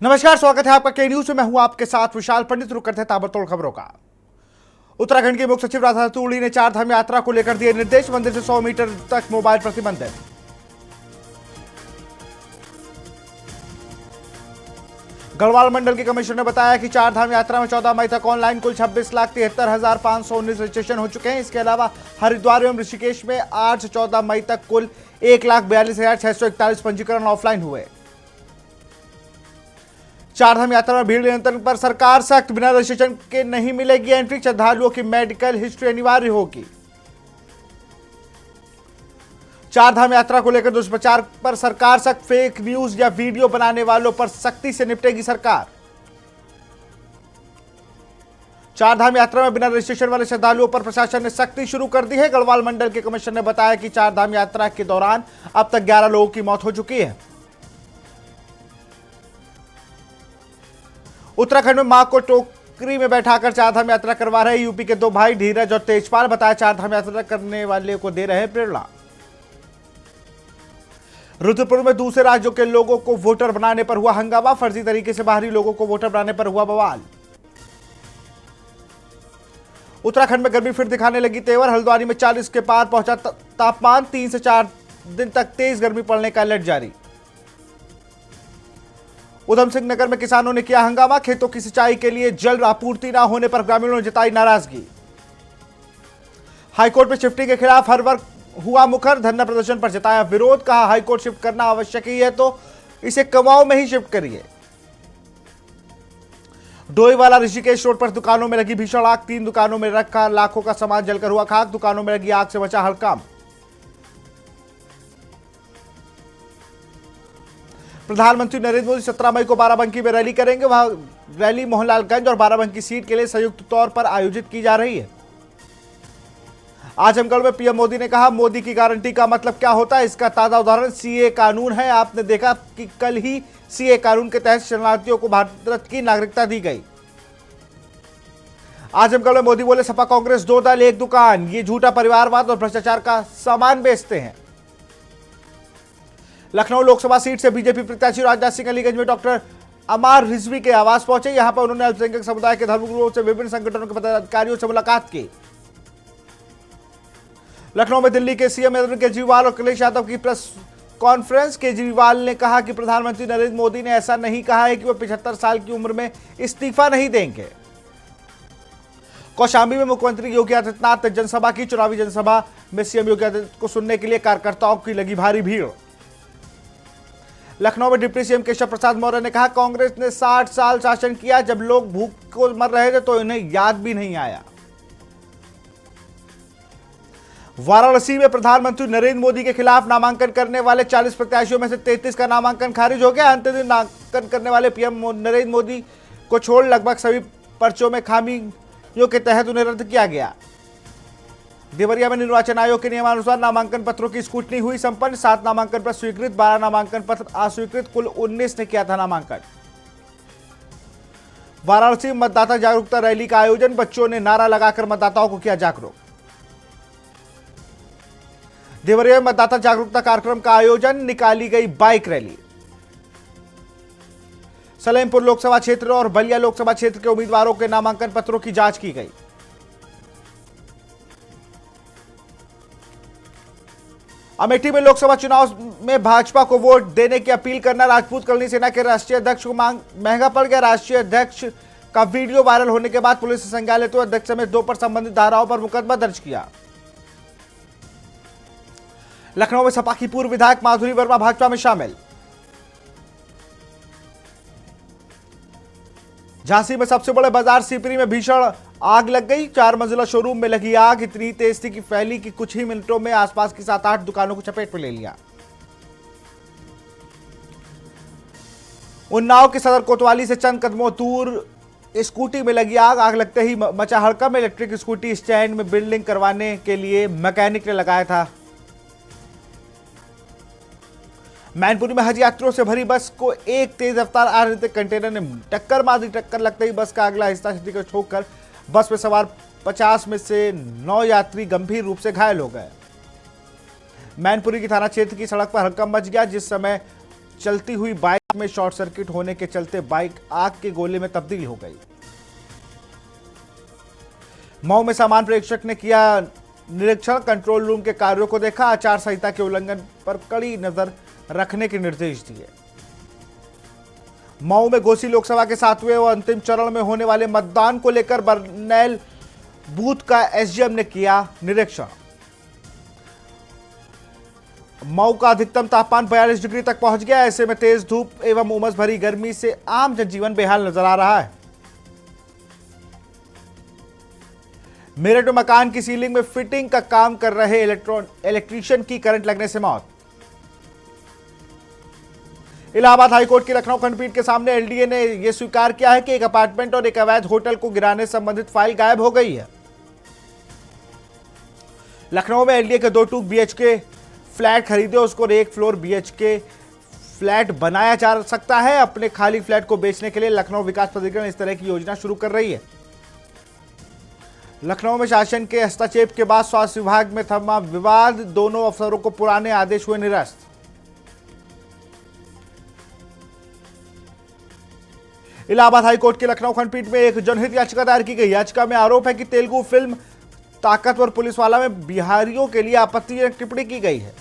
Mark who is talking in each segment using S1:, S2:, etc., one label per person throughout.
S1: नमस्कार, स्वागत है आपका के न्यूज में। मैं हूं आपके साथ विशाल पंडित। रुक करते हैं ताबड़तोड़ खबरों का। उत्तराखंड के मुख्य सचिव राधा तूड़ी ने चार धाम यात्रा को लेकर दिए निर्देश। मंदिर से 100 मीटर तक मोबाइल प्रतिबंधित। गढ़वाल मंडल के कमिश्नर ने बताया कि चार धाम यात्रा में 14 मई तक ऑनलाइन कुल 26,73,519 रजिस्ट्रेशन हो चुके हैं। इसके अलावा हरिद्वार एवं ऋषिकेश में 8 से 14 मई तक कुल 1,42,641 पंजीकरण ऑफलाइन हुए। चारधाम यात्रा में भीड़ नियंत्रण पर सरकार सख्त। बिना रजिस्ट्रेशन के नहीं मिलेगी एंट्री। श्रद्धालुओं की मेडिकल हिस्ट्री अनिवार्य होगी। चारधाम यात्रा को लेकर दुष्प्रचार पर सरकार सख्त। फेक न्यूज या वीडियो बनाने वालों पर सख्ती से निपटेगी सरकार। चारधाम यात्रा में बिना रजिस्ट्रेशन वाले श्रद्धालुओं पर प्रशासन ने सख्ती शुरू कर दी है। गढ़वाल मंडल के कमिश्नर ने बताया कि चारधाम यात्रा के दौरान अब तक 11 लोगों की मौत हो चुकी है। उत्तराखंड में मां को टोकरी में बैठाकर चारधाम यात्रा करवा रहे यूपी के दो भाई धीरज और तेजपाल। बताया चारधाम यात्रा करने वाले को दे रहे प्रेरणा। रुद्रपुर में दूसरे राज्यों के लोगों को वोटर बनाने पर हुआ हंगामा। फर्जी तरीके से बाहरी लोगों को वोटर बनाने पर हुआ बवाल। उत्तराखंड में गर्मी फिर दिखाने लगी तेवर। हल्द्वानी में 40 के पार पहुंचा तापमान। 3 से 4 दिन तक तेज गर्मी पड़ने का अलर्ट जारी। उधम सिंह नगर में किसानों ने किया हंगामा। खेतों की सिंचाई के लिए जल आपूर्ति न होने पर ग्रामीणों ने जताई नाराजगी। हाईकोर्ट में शिफ्टिंग के खिलाफ हर वर्ग हुआ मुखर। धरना प्रदर्शन पर जताया विरोध। कहा हाईकोर्ट शिफ्ट करना आवश्यक ही है तो इसे कुमाऊं में ही शिफ्ट करिए। डोईवाला ऋषिकेश रोड पर दुकानों में लगी भीषण आग। 3 दुकानों में रखा लाखों का सामान जलकर हुआ खाक। दुकानों में लगी आग से बचा हड़कंप। प्रधानमंत्री नरेंद्र मोदी 17 मई को बाराबंकी में रैली करेंगे। वहां रैली मोहनलालगंज और बाराबंकी सीट के लिए संयुक्त तौर पर आयोजित की जा रही है। आजमगढ़ में पीएम मोदी ने कहा मोदी की गारंटी का मतलब क्या होता है, इसका ताजा उदाहरण सीए कानून है। आपने देखा कि कल ही सीए कानून के तहत शरणार्थियों को भारत की नागरिकता दी गई। आजमगढ़ में मोदी बोले सपा कांग्रेस 2 दल 1 दुकान, ये झूठा परिवारवाद और भ्रष्टाचार का सामान बेचते हैं। लखनऊ लोकसभा सीट से बीजेपी प्रत्याशी राजनाथ सिंह अलीगंज में डॉक्टर अमार रिजवी के आवास पहुंचे। यहां पर उन्होंने अल्पसंख्यक समुदाय के धर्मगुरुओं से विभिन्न संगठनों के पदाधिकारियों से मुलाकात की। लखनऊ में दिल्ली के सीएम अरविंद केजरीवाल और अखिलेश यादव की प्रेस कॉन्फ्रेंस। केजरीवाल ने कहा कि प्रधानमंत्री नरेंद्र मोदी ने ऐसा नहीं कहा है कि वो 75 साल की उम्र में इस्तीफा नहीं देंगे। कौशाम्बी में मुख्यमंत्री योगी आदित्यनाथ ने जनसभा की। चुनावी जनसभा में सीएम योगी आदित्यनाथ को सुनने के लिए कार्यकर्ताओं की लगी भारी भीड़। लखनऊ में डिप्टी सीएम केशव प्रसाद मौर्य ने कहा कांग्रेस ने 60 साल शासन किया, जब लोग भूख को मर रहे थे तो इन्हें याद भी नहीं आया। वाराणसी में प्रधानमंत्री नरेंद्र मोदी के खिलाफ नामांकन करने वाले 40 प्रत्याशियों में से 33 का नामांकन खारिज हो गया। अंतिम दिन नामांकन करने वाले पीएम नरेंद्र मोदी को छोड़ लगभग सभी पर्चों में खामियों के तहत उन्हें रद्द किया गया। देवरिया में निर्वाचन आयोग के नियमानुसार नामांकन पत्रों की स्क्रूटनी हुई संपन्न। 7 नामांकन पत्र स्वीकृत, 12 नामांकन पत्र अस्वीकृत, कुल 19 ने किया था नामांकन। वाराणसी में मतदाता जागरूकता रैली का आयोजन। बच्चों ने नारा लगाकर मतदाताओं को किया जागरूक। देवरिया में मतदाता जागरूकता कार्यक्रम का आयोजन, निकाली गई बाइक रैली। सलेमपुर लोकसभा क्षेत्र और बलिया लोकसभा क्षेत्र के उम्मीदवारों के नामांकन पत्रों की जांच की गई। अमेठी में लोकसभा चुनाव में भाजपा को वोट देने की अपील करना राजपूत कल्याणी सेना के राष्ट्रीय अध्यक्ष को महंगा पड़ गया। राष्ट्रीय अध्यक्ष का वीडियो वायरल होने के बाद पुलिस ने संज्ञान लेते हुए अध्यक्ष समेत 2 पर संबंधित धाराओं पर मुकदमा दर्ज किया। लखनऊ में सपा की पूर्व विधायक माधुरी वर्मा भाजपा में शामिल। झांसी में सबसे बड़े बाजार सीपरी में भीषण आग लग गई। 4 मंजिला शोरूम में लगी आग इतनी तेज थी कि फैली कि कुछ ही मिनटों में आसपास की 7-8 दुकानों को चपेट में ले लिया। उन्नाव के सदर कोतवाली से चंद कदमों दूर स्कूटी में लगी आग। आग लगते ही मचा हड़कंप। इलेक्ट्रिक स्कूटी स्टैंड में बिल्डिंग करवाने के लिए मैकेनिक ने लगाया था। मैनपुरी में हज यात्रियों से भरी बस को एक तेज रफ्तार आ रहे कंटेनर ने टक्कर मार दी। टक्कर लगते ही बस का अगला हिस्सा क्षति को ठोककर बस में सवार 50 में से 9 यात्री गंभीर रूप से घायल हो गए। मैनपुरी की थाना क्षेत्र की सड़क पर हड़कंप मच गया। जिस समय चलती हुई बाइक में शॉर्ट सर्किट होने के चलते बाइक आग के गोले में तब्दील हो गई। मऊ में सामान प्रेक्षक ने किया निरीक्षण, कंट्रोल रूम के कार्यों को देखा, आचार संहिता के उल्लंघन पर कड़ी नजर रखने के निर्देश दिए। मऊ में घोसी लोकसभा के 7वें और अंतिम चरण में होने वाले मतदान को लेकर बरनैल बूथ का एसडीएम ने किया निरीक्षण। मऊ का अधिकतम तापमान 42 डिग्री तक पहुंच गया। ऐसे में तेज धूप एवं उमस भरी गर्मी से आम जनजीवन बेहाल नजर आ रहा है। मेरठ में मकान की सीलिंग में फिटिंग का काम कर रहे इलेक्ट्रीशियन की करंट लगने से मौत। इलाहाबाद हाईकोर्ट की लखनऊ खंडपीठ के सामने एलडीए ने यह स्वीकार किया है कि एक अपार्टमेंट और एक अवैध होटल को गिराने संबंधित फाइल गायब हो गई है। लखनऊ में एलडीए के 2 बीएचके फ्लैट खरीदे, उसको एक फ्लोर बीएचके फ्लैट बनाया जा सकता है। अपने खाली फ्लैट को बेचने के लिए लखनऊ विकास प्राधिकरण इस तरह की योजना शुरू कर रही है। लखनऊ में शासन के हस्तक्षेप के बाद स्वास्थ्य विभाग में थमा विवाद, दोनों अफसरों को पुराने आदेश हुए निरस्त। इलाहाबाद हाईकोर्ट के लखनऊ खंडपीठ में एक जनहित याचिका दायर की गई। याचिका में आरोप है कि तेलुगु फिल्म ताकतवर पुलिसवाला में बिहारियों के लिए आपत्तिजनक टिप्पणी की गई है।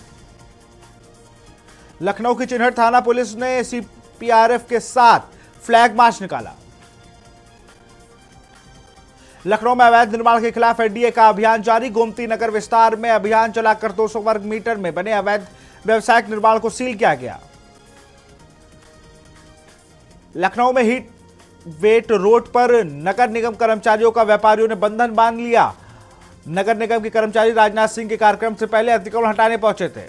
S1: लखनऊ की चिन्हट थाना पुलिस ने सीपीआरएफ के साथ फ्लैग मार्च निकाला। लखनऊ में अवैध निर्माण के खिलाफ एनडीए का अभियान जारी। गोमती नगर विस्तार में अभियान चलाकर 200 वर्ग मीटर में बने अवैध व्यवसायिक निर्माण को सील किया गया। लखनऊ में हीट वेट रोड पर नगर निगम कर्मचारियों का व्यापारियों ने बंधन बांध लिया। नगर निगम के कर्मचारी राजनाथ सिंह के कार्यक्रम से पहले अतिक्रमण हटाने पहुंचे थे।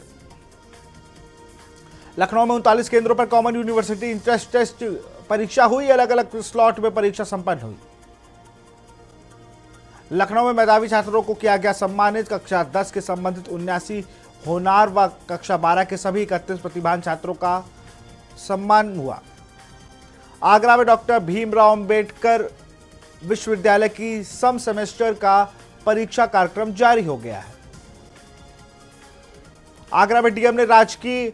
S1: लखनऊ में 39 केंद्रों पर कॉमन यूनिवर्सिटी इंट्रेंस टेस्ट परीक्षा हुई। अलग अलग स्लॉट में परीक्षा संपन्न हुई। लखनऊ में मेधावी छात्रों को किया गया सम्मानित। कक्षा 10 के संबंधित 79 होनार व कक्षा 12 के सभी 31 प्रतिभावान छात्रों का सम्मान हुआ। आगरा में डॉक्टर भीमराव अंबेडकर विश्वविद्यालय की सम सेमेस्टर का परीक्षा कार्यक्रम जारी हो गया है। आगरा में डीएम ने राजकीय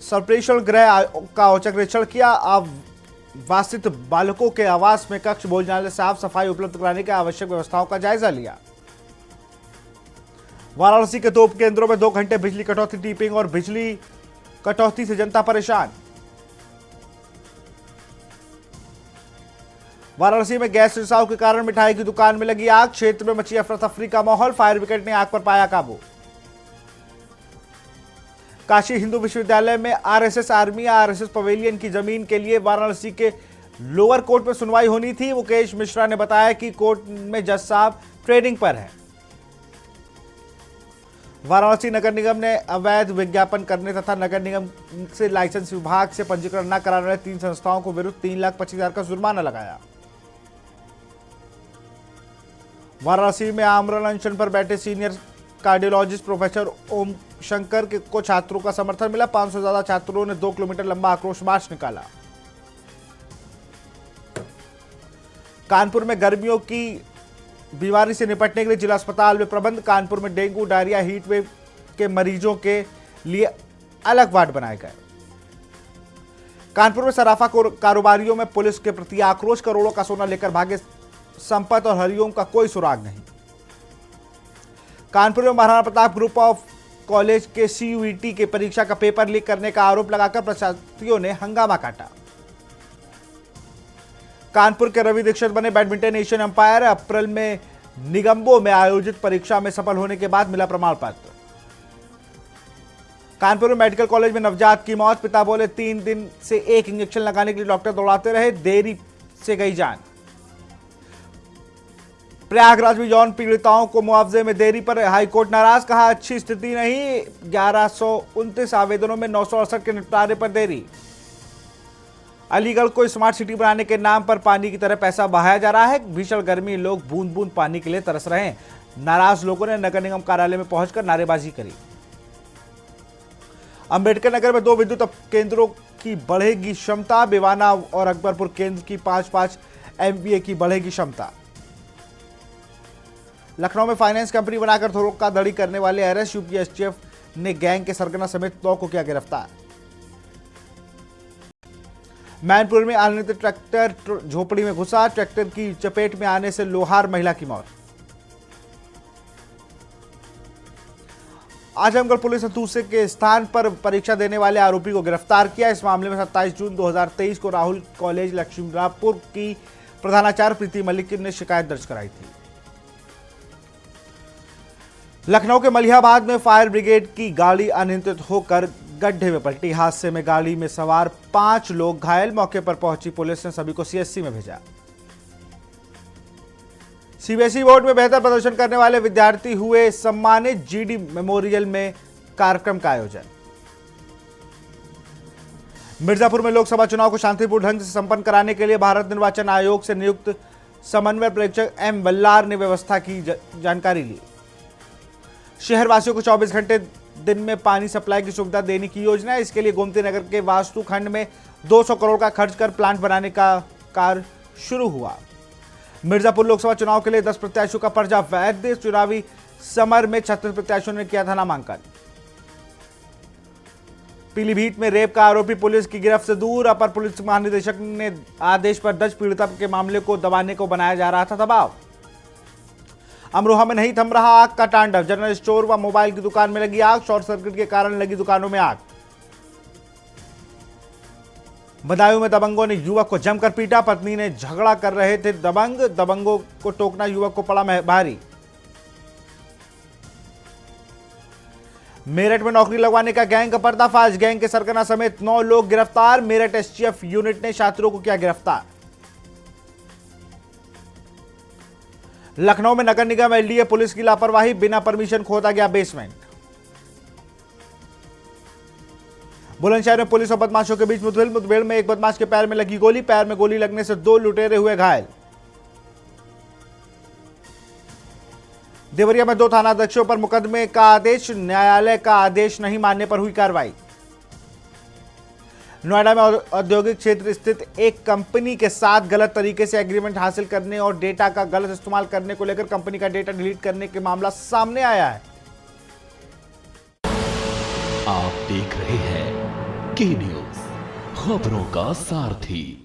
S1: सर्वेक्षण गृह का औचक निरीक्षण किया। आवासित बालकों के आवास में कक्ष, भोजनालय, साफ सफाई उपलब्ध कराने की आवश्यक व्यवस्थाओं का जायजा लिया। वाराणसी के 2 केंद्रों में 2 घंटे बिजली कटौती, टीपिंग और बिजली कटौती से जनता परेशान। वाराणसी में गैस रिसाव के कारण मिठाई की दुकान में लगी आग। क्षेत्र में मची अफरा तफरी का माहौल। फायर ब्रिगेड ने आग पर पाया काबू। काशी हिंदू विश्वविद्यालय में आरएसएस आर्मी या आरएसएस पवेलियन की जमीन के लिए वाराणसी के लोअर कोर्ट में सुनवाई होनी थी। मुकेश मिश्रा ने बताया कि कोर्ट में जज साहब ट्रेनिंग पर हैं। वाराणसी नगर निगम ने अवैध विज्ञापन करने तथा नगर निगम से लाइसेंस विभाग से पंजीकरण न कराने वाले 3 संस्थाओं को विरुद्ध 3,25,000 का जुर्माना लगाया। वाराणसी में आमरण अनशन पर बैठे सीनियर कार्डियोलॉजिस्ट प्रोफेसर ओम शंकर को छात्रों का समर्थन मिला। 500 से ज्यादा छात्रों ने 2 किलोमीटर लंबा आक्रोश मार्च निकाला। कानपुर में गर्मियों की बीमारी से निपटने के लिए जिला अस्पताल में प्रबंध। कानपुर में डेंगू, डायरिया, हीट वेव के मरीजों के लिए अलग वार्ड बनाए गए। कानपुर में सराफा कारोबारियों में पुलिस के प्रति आक्रोश। करोड़ों का सोना लेकर भागे संपत और हरिओम का कोई सुराग नहीं। कानपुर में Maharana Pratap group of college के सीयूईटी के परीक्षा का पेपर लीक करने का आरोप लगाकर प्रशासनियों ने हंगामा काटा। कानपुर के रवि दीक्षित बने बैडमिंटन एशियन अंपायर। अप्रैल में निगम्बो में आयोजित परीक्षा में सफल होने के बाद मिला प्रमाण पत्र। कानपुर में मेडिकल कॉलेज में नवजात की मौत। पिता बोले 3 दिन से 1 इंजेक्शन लगाने के लिए डॉक्टर दौड़ाते रहे, देरी से गई जान। प्रयागराज में यौन पीड़िताओं को मुआवजे में देरी पर हाईकोर्ट नाराज। कहा अच्छी स्थिति नहीं। 1129 आवेदनों में 968 के निपटारे पर देरी। अलीगढ़ को स्मार्ट सिटी बनाने के नाम पर पानी की तरह पैसा बहाया जा रहा है। भीषण गर्मी, लोग बूंद बूंद पानी के लिए तरस रहे हैं। नाराज लोगों ने नगर निगम कार्यालय में पहुंचकर नारेबाजी करी। अंबेडकर नगर में 2 विद्युत केंद्रों की बढ़ेगी क्षमता। बेवाना और अकबरपुर केंद्र की 5-5 एमवीए की बढ़ेगी क्षमता। लखनऊ में फाइनेंस कंपनी बनाकर धोखाधड़ी करने वाले अरेस्ट। यूपी एसटीएफ ने गैंग के सरगना समेत 9 को किया गिरफ्तार। मैनपुर में अनियंत्रित ट्रैक्टर झोपड़ी में घुसा, ट्रैक्टर की चपेट में आने से लोहार महिला की मौत। आजमगढ़ पुलिस ने दूसरे के स्थान पर परीक्षा देने वाले आरोपी को गिरफ्तार किया। इस मामले में 27 जून 2023 को राहुल कॉलेज लक्ष्मीरामपुर की प्रधानाचार्य प्रीति मलिक ने शिकायत दर्ज कराई थी। लखनऊ के मलिहाबाद में फायर ब्रिगेड की गाड़ी अनियंत्रित होकर गड्ढे में पलटी। हादसे में गाड़ी में सवार 5 लोग घायल। मौके पर पहुंची पुलिस ने सभी को सीएससी में भेजा। सीबीएसई बोर्ड में बेहतर प्रदर्शन करने वाले विद्यार्थी हुए सम्मानित। जीडी मेमोरियल में कार्यक्रम का आयोजन। मिर्जापुर में लोकसभा चुनाव को शांतिपूर्ण ढंग से संपन्न कराने के लिए भारत निर्वाचन आयोग से नियुक्त समन्वय प्रेक्षक एम बल्लार ने व्यवस्था की जानकारी ली। शहरवासियों को 24 घंटे दिन में पानी सप्लाई की सुविधा देने की योजना है। इसके लिए गोमती नगर के वास्तु खंड में 200 करोड़ का खर्च कर प्लांट बनाने का कार्य शुरू हुआ। मिर्जापुर लोकसभा चुनाव के लिए 10 प्रत्याशियों का पर्चा वैध। चुनावी समर में 36 प्रत्याशियों ने किया था नामांकन। पीलीभीत में रेप का आरोपी पुलिस की गिरफ्त से दूर। अपर पुलिस महानिदेशक ने आदेश पर दर्ज पीड़िता के मामले को दबाने को बनाया जा रहा था दबाव। अमरोहा में नहीं थम रहा आग का तांडव। जनरल स्टोर व मोबाइल की दुकान में लगी आग। शॉर्ट सर्किट के कारण लगी दुकानों में आग। बदायूं में दबंगों ने युवक को जमकर पीटा। पत्नी ने झगड़ा कर रहे थे दबंगों को टोकना युवक को पड़ा भारी। मेरठ में नौकरी लगवाने का गैंग का पर्दाफाश। गैंग के सरगना समेत 9 लोग गिरफ्तार। मेरठ एसटीएफ यूनिट ने छात्रों को किया गिरफ्तार। लखनऊ में नगर निगम एलडीए पुलिस की लापरवाही। बिना परमिशन खोदा गया बेसमेंट। बुलंदशहर में पुलिस और बदमाशों के बीच मुठभेड़ में एक बदमाश के पैर में लगी गोली। पैर में गोली लगने से 2 लुटेरे हुए घायल। देवरिया में 2 थानाध्यक्षों पर मुकदमे का आदेश। न्यायालय का आदेश नहीं मानने पर हुई कार्रवाई। नोएडा में औद्योगिक क्षेत्र स्थित एक कंपनी के साथ गलत तरीके से एग्रीमेंट हासिल करने और डेटा का गलत इस्तेमाल करने को लेकर कंपनी का डेटा डिलीट करने के मामला सामने आया है।
S2: आप देख रहे हैं के न्यूज़, खबरों का सारथी।